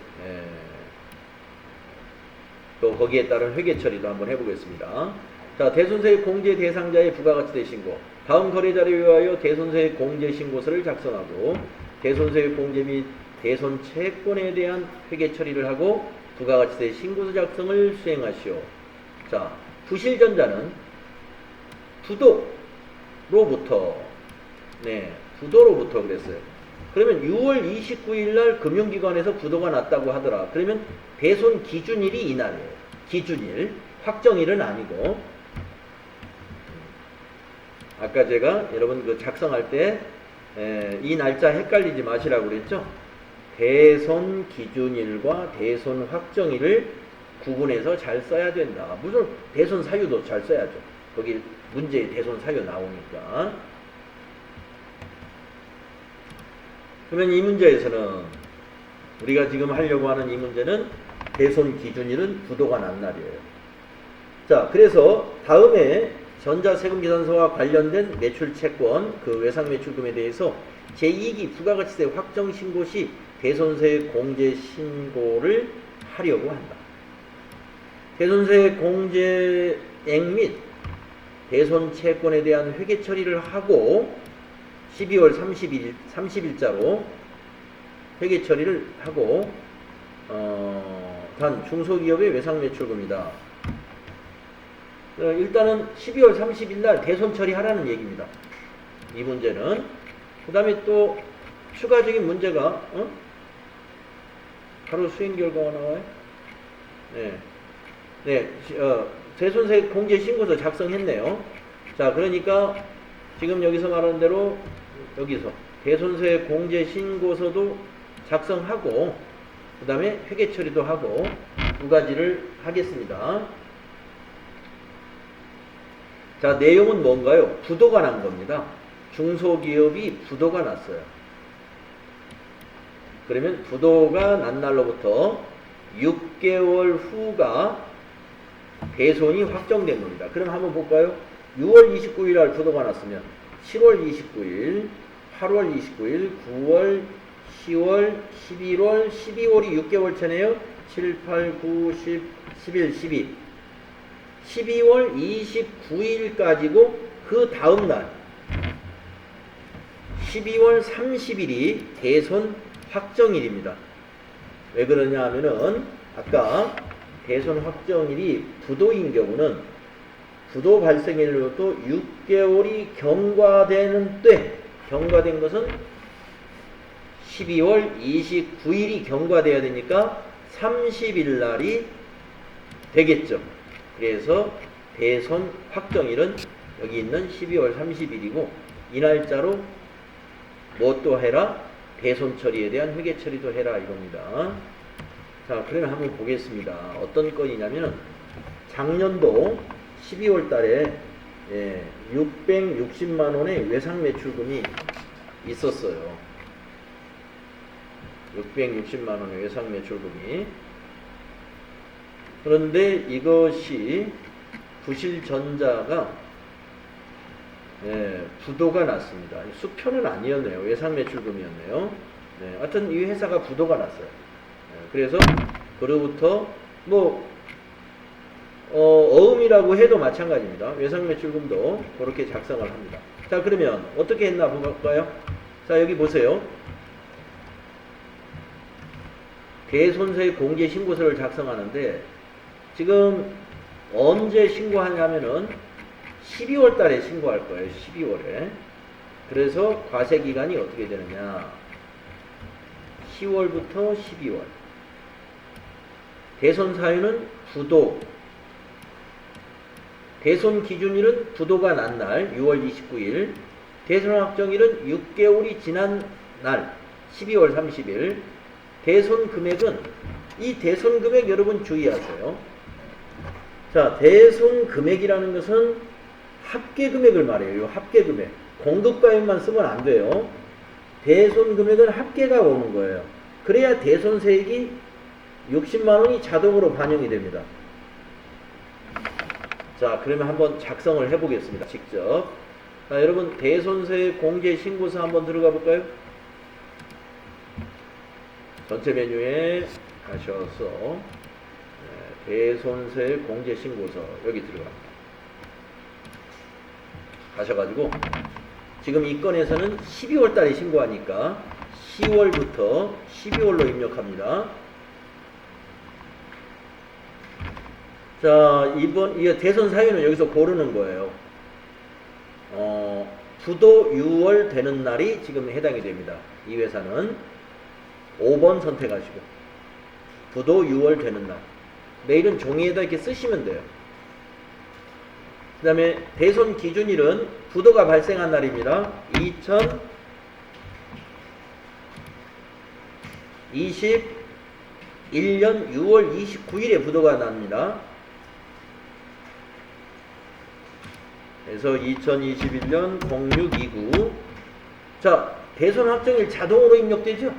또 거기에 따른 회계처리도 한번 해보겠습니다. 자, 대손소액 공제 대상자의 부가가치세 신고. 다음 거래자를 위하여 대손소액 공제신고서를 작성하고 대손소액 공제 및 대손채권에 대한 회계처리를 하고 부가가치세 신고서 작성을 수행하시오. 자, 부실전자는 부도로부터 부도로부터 그랬어요. 그러면 6월 29일 날 금융기관에서 부도가 났다고 하더라. 그러면 대손 기준일이 이날이에요. 기준일, 확정일은 아니고. 아까 제가 여러분 그 작성할 때 이 날짜 헷갈리지 마시라고 그랬죠. 대손 기준일과 대손 확정일을 구분해서 잘 써야 된다. 무슨 대손 사유도 잘 써야죠. 거기 문제에 대손 사유 나오니까. 그러면 이 문제에서는 우리가 지금 하려고 하는 이 문제는 대손 기준일은 부도가 난 날이에요. 자, 그래서 다음에 전자세금계산서와 관련된 매출채권, 그 외상매출금에 대해서 제2기 부가가치세 확정신고 시 대손세액 공제신고를 하려고 한다. 대손세액 공제액 및 대손채권에 대한 회계처리를 하고 12월 30일자로 회계처리를 하고 단 중소기업의 외상매출금이다. 일단은 12월 30일 날 대손 처리하라는 얘기입니다. 이 문제는. 그 다음에 또 추가적인 문제가 바로 수행 결과가 나와요. 대손세액 공제 신고서 작성했네요. 자, 그러니까 지금 여기서 말하는 대로 여기서 대손세액 공제 신고서도 작성하고 그 다음에 회계 처리도 하고 두 가지를 하겠습니다. 자, 내용은 뭔가요? 부도가 난 겁니다. 중소기업이 부도가 났어요. 그러면 부도가 난 날로부터 6개월 후가 대손이 확정된 겁니다. 그럼 한번 볼까요? 6월 29일 날 부도가 났으면 7월 29일, 8월 29일, 9월, 10월, 11월, 12월이 6개월 차네요. 7, 8, 9, 10, 11, 12. 12월 29일까지고 그 다음날 12월 30일이 대손 확정일입니다. 왜 그러냐 하면은 아까 대손 확정일이 부도인 경우는 부도 발생일로부터 6개월이 경과되는 때, 경과된 것은 12월 29일이 경과돼야 되니까 30일 날이 되겠죠. 그래서 대손 확정일은 여기 있는 12월 30일이고 이 날짜로 뭐 또 해라? 대손 처리에 대한 회계 처리도 해라 이겁니다. 자, 그러면 한번 보겠습니다. 어떤 건이냐면은 작년도 12월 달에 660만 원의 외상 매출금이 있었어요. 660만 원의 외상 매출금이. 그런데 이것이 부실전자가 부도가 났습니다. 수표는 아니었네요. 외상 매출금이었네요. 하여튼 이 회사가 부도가 났어요. 그래서 그로부터 뭐 어음이라고 해도 마찬가지입니다. 외상 매출금도 그렇게 작성을 합니다. 자, 그러면 어떻게 했나 볼까요? 자, 여기 보세요. 대손세액 공제 신고서를 작성하는데 지금 언제 신고하냐면은 12월 달에 신고할 거예요. 12월에. 그래서 과세 기간이 어떻게 되느냐. 10월부터 12월. 대손 사유는 부도. 대손 기준일은 부도가 난 날 6월 29일. 대손 확정일은 6개월이 지난 날 12월 30일. 대손 금액은 이 대손 금액 여러분 주의하세요. 자, 대손 금액이라는 것은 합계 금액을 말해요. 합계 금액. 공급가액만 쓰면 안 돼요. 대손 금액은 합계가 오는 거예요. 그래야 대손세액이 60만원이 자동으로 반영이 됩니다. 자, 그러면 한번 작성을 해보겠습니다. 직접. 자, 여러분 대손세액 공제 신고서 한번 들어가 볼까요? 전체 메뉴에 가셔서 대손세액 공제 신고서 여기 들어갑니다. 가셔가지고 지금 이 건에서는 12월 달에 신고하니까 10월부터 12월로 입력합니다. 자, 이 대손 사유는 여기서 고르는 거예요. 부도 6월 되는 날이 지금 해당이 됩니다. 이 회사는 5번 선택하시고 부도 6월 되는 날. 내일은 종이에다 이렇게 쓰시면 돼요. 그 다음에 대손 기준일은 부도가 발생한 날입니다. 2021년 6월 29일에 부도가 납니다. 그래서 2021년 0629. 자, 대손 확정일 자동으로 입력되죠?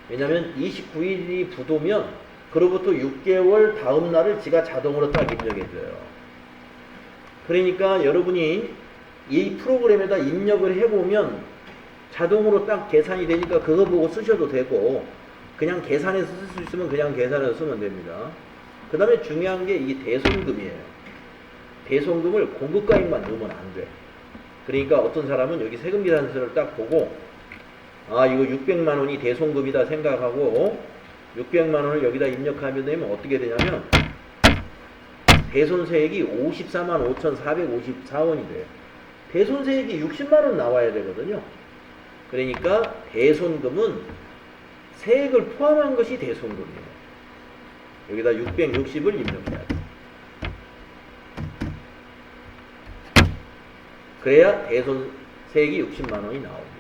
왜냐면 29일이 부도면 그로부터 6개월 다음 날을 지가 자동으로 딱 입력해줘요. 그러니까 여러분이 이 프로그램에다 입력을 해보면 자동으로 딱 계산이 되니까 그거 보고 쓰셔도 되고, 그냥 계산해서 쓸 수 있으면 그냥 계산해서 쓰면 됩니다. 그 다음에 중요한 게 이 대손금이에요. 대손금을 공급가액만 넣으면 안 돼. 그러니까 어떤 사람은 여기 세금계산서를 딱 보고 아, 이거 600만원이 대손금이다 생각하고 600만원을 여기다 입력하면 되면 어떻게 되냐면 대손세액이 54만 5,454원이 돼요. 대손세액이 60만원 나와야 되거든요. 그러니까 대손금은 세액을 포함한 것이 대손금이에요. 여기다 660을 입력해야 돼요. 그래야 대손세액이 60만원이 나옵니다.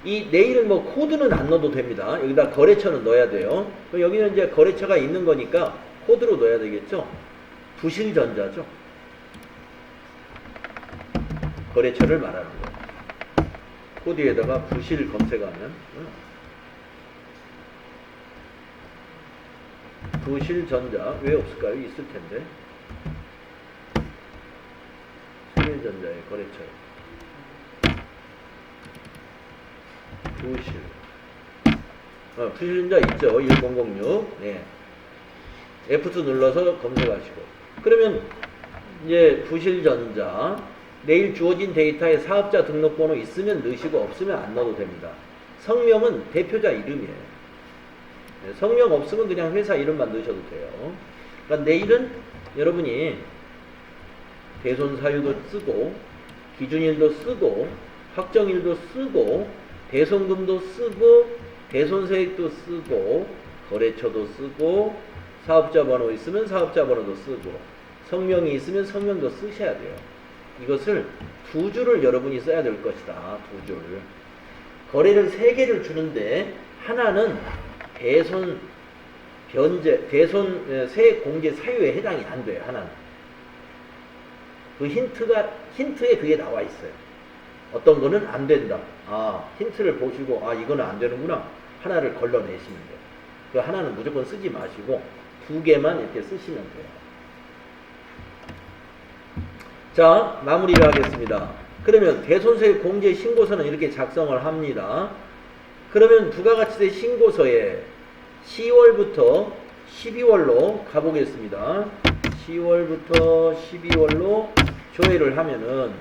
이 내일은 뭐 코드는 안 넣어도 됩니다. 여기다 거래처는 넣어야 돼요. 그럼 여기는 이제 거래처가 있는 거니까 코드로 넣어야 되겠죠. 부실전자죠. 거래처를 말하는 거예요. 코드에다가 부실 검색하면 부실전자 왜 없을까요? 있을 텐데. 부실전자의 거래처. 부실전자 있죠. 1006. 네. F2 눌러서 검색하시고. 그러면 이제 부실전자 내일 주어진 데이터에 사업자 등록번호 있으면 넣으시고 없으면 안 넣어도 됩니다. 성명은 대표자 이름이에요. 네, 성명 없으면 그냥 회사 이름만 넣으셔도 돼요. 그러니까 내일은 여러분이 대손사유도 쓰고 기준일도 쓰고 확정일도 쓰고 대손금도 쓰고 대손세액도 쓰고 거래처도 쓰고 사업자 번호 있으면 사업자 번호도 쓰고 성명이 있으면 성명도 쓰셔야 돼요. 이것을 두 줄을 여러분이 써야 될 것이다. 두 줄. 거래를 3개를 주는데 하나는 대손 세액 공제 사유에 해당이 안 돼요. 하나는. 그 힌트에 그게 나와 있어요. 어떤 거는 안 된다. 아, 힌트를 보시고 아, 이거는 안 되는구나. 하나를 걸러내시면 돼요. 그 하나는 무조건 쓰지 마시고 2개만 이렇게 쓰시면 돼요. 자, 마무리를 하겠습니다. 그러면 대손세액 공제 신고서는 이렇게 작성을 합니다. 그러면 부가가치세 신고서에 10월부터 12월로 가보겠습니다. 10월부터 12월로 조회를 하면은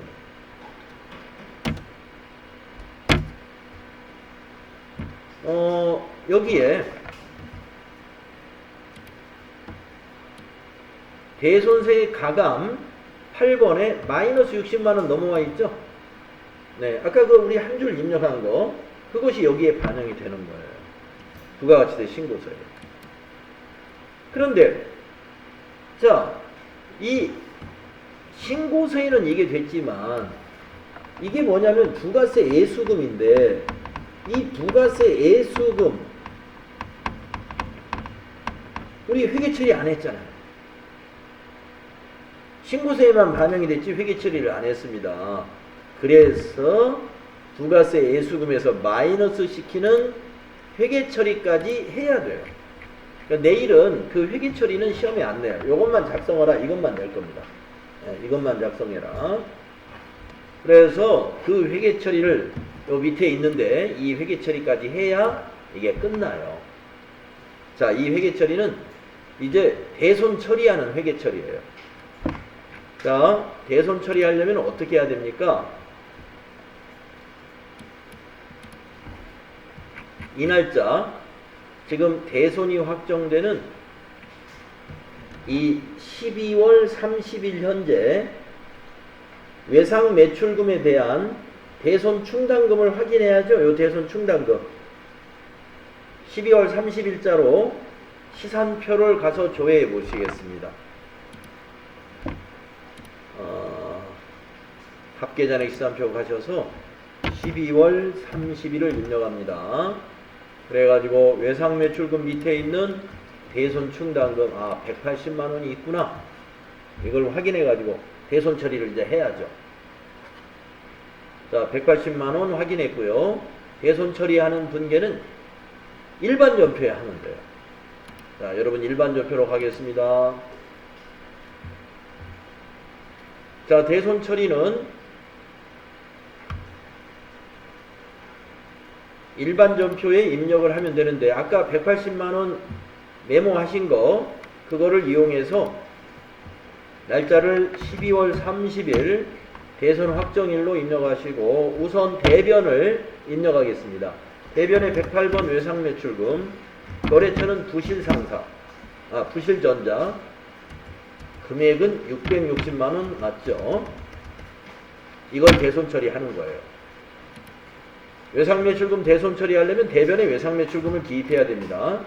여기에 대손세액 가감 8번에 마이너스 60만원 넘어와 있죠? 네, 아까 그 우리 한 줄 입력한 거 그것이 여기에 반영이 되는 거예요. 부가가치세 신고서에. 그런데 자, 이 신고서에는 이게 됐지만 이게 뭐냐면 부가세 애수금인데 이 부가세 애수금 우리 회계 처리 안 했잖아요. 신고서에만 반영이 됐지 회계 처리를 안 했습니다. 그래서 부가세 예수금에서 마이너스 시키는 회계 처리까지 해야 돼요. 그러니까 내일은 그 회계 처리는 시험에 안 내요. 이것만 작성하라, 이것만 낼 겁니다. 이것만 작성해라. 그래서 그 회계 처리를 요 밑에 있는데 이 회계 처리까지 해야 이게 끝나요. 자, 이 회계 처리는 이제 대손 처리하는 회계 처리예요. 자, 대손 처리하려면 어떻게 해야 됩니까? 이 날짜, 지금 대손이 확정되는 이 12월 30일 현재 외상 매출금에 대한 대손 충당금을 확인해야죠. 요 대손 충당금 12월 30일자로 시산표를 가서 조회해 보시겠습니다. 합계잔액 시산표 가셔서 12월 30일을 입력합니다. 그래가지고 외상 매출금 밑에 있는 대손 충당금 180만원이 있구나, 이걸 확인해가지고 대손 처리를 이제 해야죠. 자, 180만원 확인했고요. 대손 처리하는 분계는 일반 전표에 하면 돼요. 자, 여러분 일반 전표로 가겠습니다. 자, 대손 처리는 일반 전표에 입력을 하면 되는데, 아까 180만원 메모하신 거, 그거를 이용해서 날짜를 12월 30일 대손 확정일로 입력하시고 우선 대변을 입력하겠습니다. 대변에 108번 외상매출금, 거래처는 부실상사, 부실전자, 금액은 660만원 맞죠? 이걸 대손 처리하는 거예요. 외상매출금 대손 처리하려면 대변에 외상매출금을 기입해야 됩니다.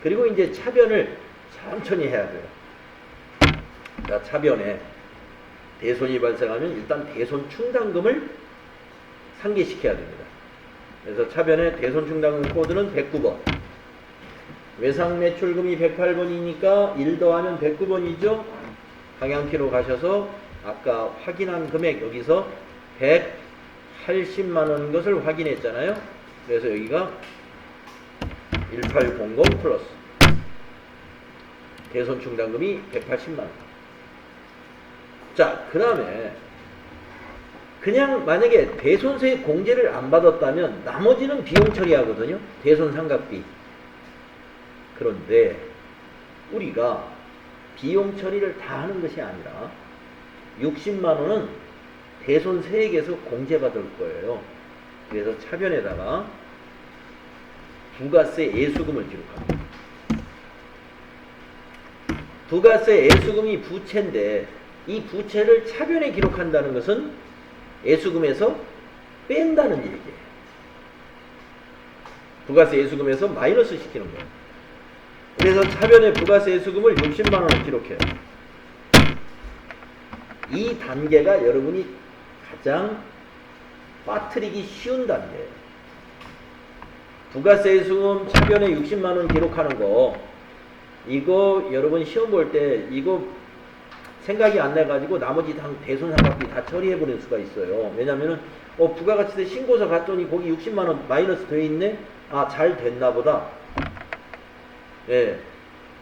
그리고 이제 차변을 천천히 해야 돼요. 자, 차변에 대손이 발생하면 일단 대손 충당금을 상기시켜야 됩니다. 그래서 차변에 대손 충당금 코드는 109번. 외상매출금이 108번이니까 1 더하면 109번이죠. 방향키로 가셔서 아까 확인한 금액 여기서 180만원인 것을 확인했잖아요. 그래서 여기가 1800 플러스 대손 충당금이 180만원. 자, 그 다음에 그냥 만약에 대손세 공제를 안 받았다면 나머지는 비용 처리하거든요. 대손 상각비. 그런데 우리가 비용 처리를 다 하는 것이 아니라 60만원은 대손세액에서 공제받을 거예요. 그래서 차변에다가 부가세 예수금을 기록합니다. 부가세 예수금이 부채인데 이 부채를 차변에 기록한다는 것은 예수금에서 뺀다는 얘기예요. 부가세 예수금에서 마이너스 시키는 거예요. 그래서 차변에 부가세 예수금을 60만원을 기록해요. 이 단계가 여러분이 가장 빠뜨리기 쉬운 단계예요. 부가세 예수금 차변에 60만원 기록하는 거, 이거 여러분 시험 볼 때 이거 생각이 안 나가지고 나머지 대손 상각비 다 처리해버릴 수가 있어요. 왜냐면은 부가가치세 신고서 갔더니 거기 60만원 마이너스 돼 있네? 잘 됐나 보다. 예.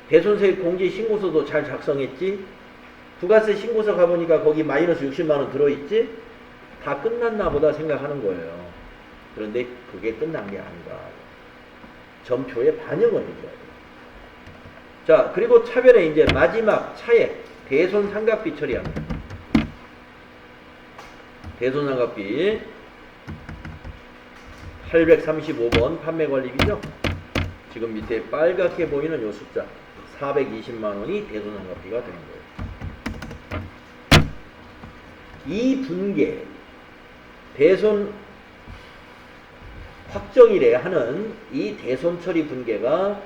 대손세 공제 신고서도 잘 작성했지? 부가세 신고서 가보니까 거기 마이너스 60만원 들어있지? 다 끝났나 보다 생각하는 거예요. 그런데 그게 끝난 게 아니다. 전표에 반영을 해줘야 돼요. 자, 그리고 차변에 이제 마지막 차액 대손 상각비 처리합니다. 대손 상각비 835번 판매관리비죠. 지금 밑에 빨갛게 보이는 요 숫자 420만원이 대손 상각비가 되는 거예요. 이 분계 대손 확정일에 하는 이 대손 처리 분계가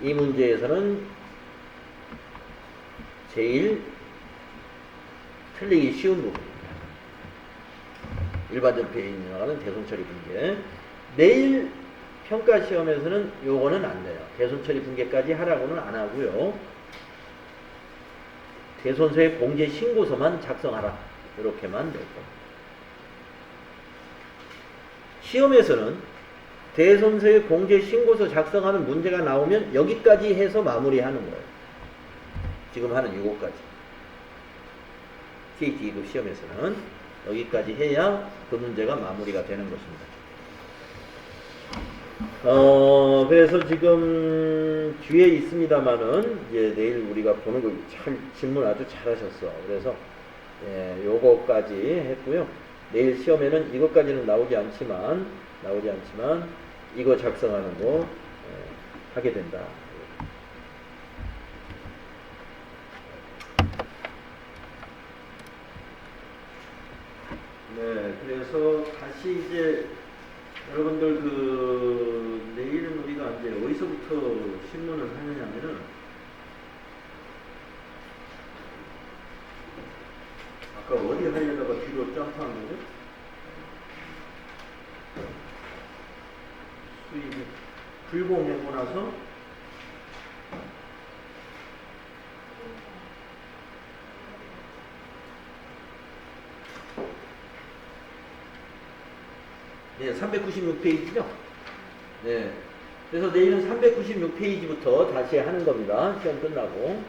이 문제에서는 제일 틀리기 쉬운 부분입니다. 일반 전표에 나가는 대손 처리 분계. 내일 평가 시험에서는 요거는 안 돼요. 대손 처리 분계까지 하라고는 안 하고요. 대손서의 공제 신고서만 작성하라. 이렇게만 될 겁니다. 시험에서는 대손서의 공제 신고서 작성하는 문제가 나오면 여기까지 해서 마무리하는 거예요. 지금 하는 이거까지. TAT 2급 시험에서는 여기까지 해야 그 문제가 마무리가 되는 것입니다. 그래서 지금 뒤에 있습니다만은 이제 내일 우리가 보는 거 참 질문 아주 잘하셨어. 그래서 요거까지 했고요. 내일 시험에는 이것까지는 나오지 않지만 이거 작성하는 거 하게 된다. 네, 그래서 다시 이제 여러분들 내일은 우리가 이제 어디서부터 신문을 하느냐면은 아까 어디 하려다가 뒤로 점프한 거죠? 수입이 불공하고 나서 네, 396페이지죠? 네. 그래서 내일은 396페이지부터 다시 하는 겁니다. 시험 끝나고.